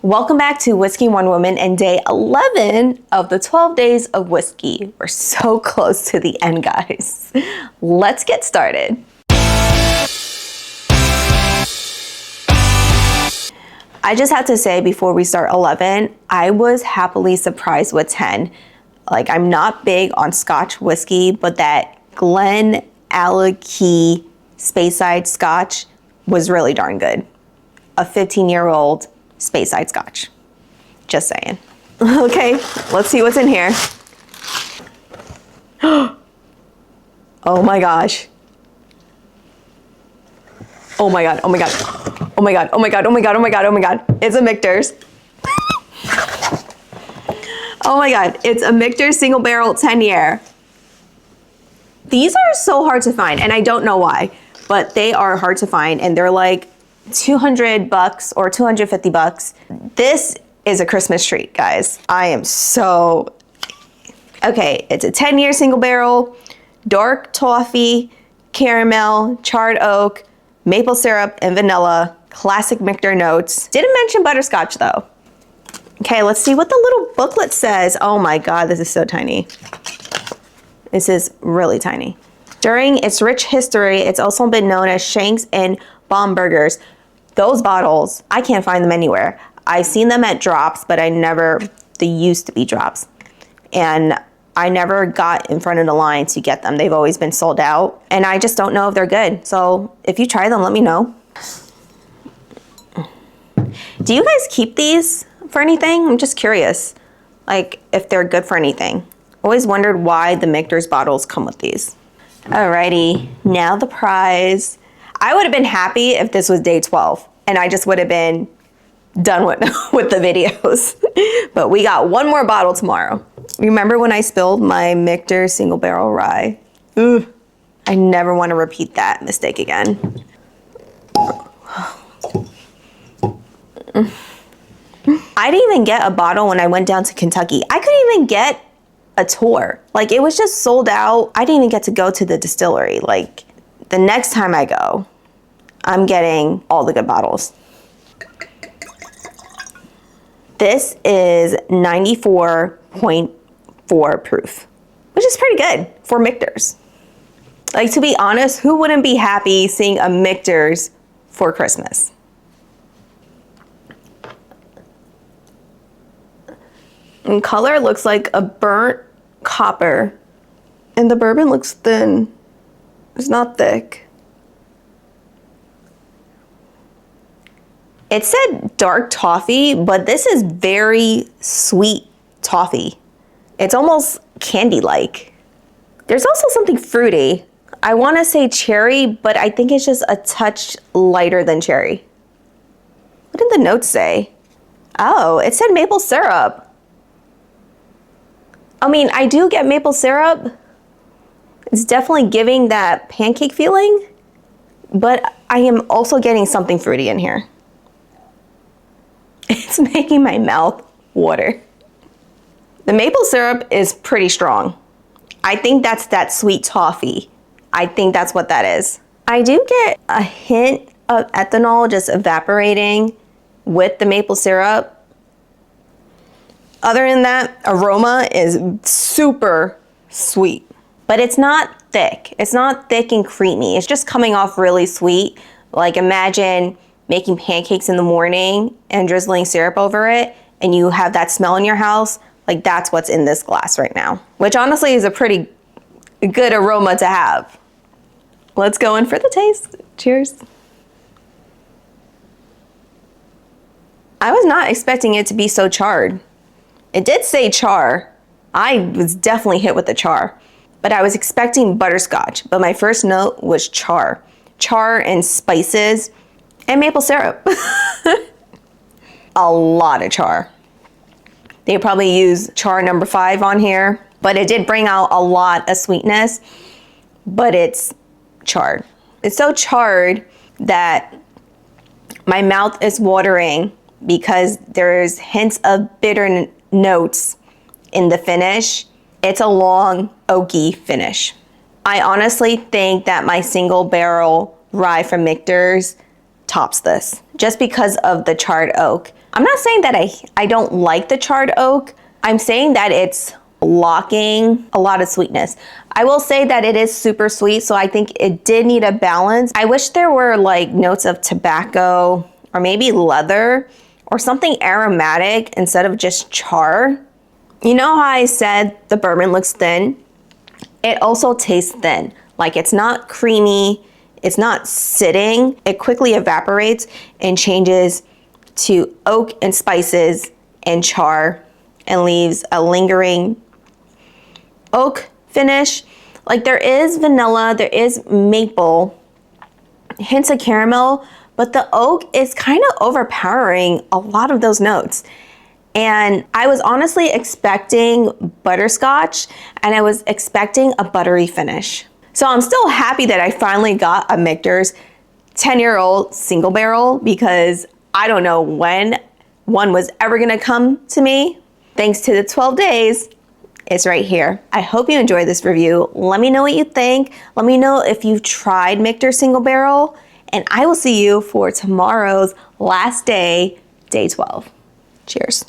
Welcome back to Whiskey One Woman and day 11 of the 12 days of whiskey. We're so close to the end, guys. Let's get started. I just have to say before we start 11, I was happily surprised with 10. Like, I'm not big on Scotch whiskey, but that Glencairn Speyside Scotch was really darn good. A 15-year-old Speyside Scotch. Just saying. Okay, let's see what's in here. Oh my gosh. Oh my god, oh my god. Oh my god, oh my god, oh my god, oh my god, oh my god. It's a Michter's. Oh my god, it's a Michter single barrel 10-year. These are so hard to find, and I don't know why, but they are hard to find, and they're like $200 or $250. This is a Christmas treat, guys. I am so... Okay, it's a 10-year single barrel, dark toffee, caramel, charred oak, maple syrup, and vanilla, classic Michter notes. Didn't mention butterscotch though. Okay, let's see what the little booklet says. Oh my god, this is so tiny. This is really tiny. During its rich history, it's also been known as Shanks and Baumburgers. Those bottles, I can't find them anywhere. I've seen them at drops, but they used to be drops. And I never got in front of the line to get them. They've always been sold out, and I just don't know if they're good. So if you try them, let me know. Do you guys keep these for anything? I'm just curious, like if they're good for anything. Always wondered why the Michter's bottles come with these. Alrighty, now the prize. I would have been happy if this was day 12 and I just would have been done with the videos. But we got one more bottle tomorrow. Remember when I spilled my Michter single barrel rye? Ugh. I never want to repeat that mistake again. I didn't even get a bottle when I went down to Kentucky. I couldn't even get a tour. Like, it was just sold out. I didn't even get to go to the distillery. Like, the next time I go, I'm getting all the good bottles. This is 94.4 proof, which is pretty good for Michter's. Like, to be honest, who wouldn't be happy seeing a Michter's for Christmas? And color looks like a burnt copper, and the bourbon looks thin. It's not thick. It said dark toffee, but this is very sweet toffee. It's almost candy-like. There's also something fruity. I want to say cherry, but I think it's just a touch lighter than cherry. What did the notes say? Oh, it said maple syrup. I mean, I do get maple syrup. It's definitely giving that pancake feeling, but I am also getting something fruity in here. It's making my mouth water. The maple syrup is pretty strong. I think that's that sweet toffee. I think that's what that is. I do get a hint of ethanol just evaporating with the maple syrup. Other than that, aroma is super sweet, but it's not thick. It's not thick and creamy. It's just coming off really sweet. Like, imagine making pancakes in the morning and drizzling syrup over it, and you have that smell in your house. Like, that's what's in this glass right now, which honestly is a pretty good aroma to have. Let's go in for the taste. Cheers. I was not expecting it to be so charred. It did say char. I was definitely hit with the char, but I was expecting butterscotch, but my first note was char. Char and spices and maple syrup. A lot of char. They probably use char number 5 on here, but it did bring out a lot of sweetness, but it's charred. It's so charred that my mouth is watering because there's hints of bitter notes in the finish. It's a long, oaky finish. I honestly think that my single barrel rye from Michter's tops this just because of the charred oak. I'm not saying that I don't like the charred oak. I'm saying that it's blocking a lot of sweetness. I will say that it is super sweet, so I think it did need a balance. I wish there were like notes of tobacco or maybe leather or something aromatic instead of just char. You know how I said the bourbon looks thin? It also tastes thin. Like it's not creamy, it's not sitting. It quickly evaporates and changes to oak and spices and char and leaves a lingering oak finish. Like there is vanilla, there is maple, hints of caramel, but the oak is kind of overpowering a lot of those notes. And I was honestly expecting butterscotch and I was expecting a buttery finish. So I'm still happy that I finally got a Michter's 10-year-old single barrel because I don't know when one was ever gonna come to me. Thanks to the 12 days, it's right here. I hope you enjoyed this review. Let me know what you think. Let me know if you've tried Michter single barrel, and I will see you for tomorrow's last day, day 12. Cheers.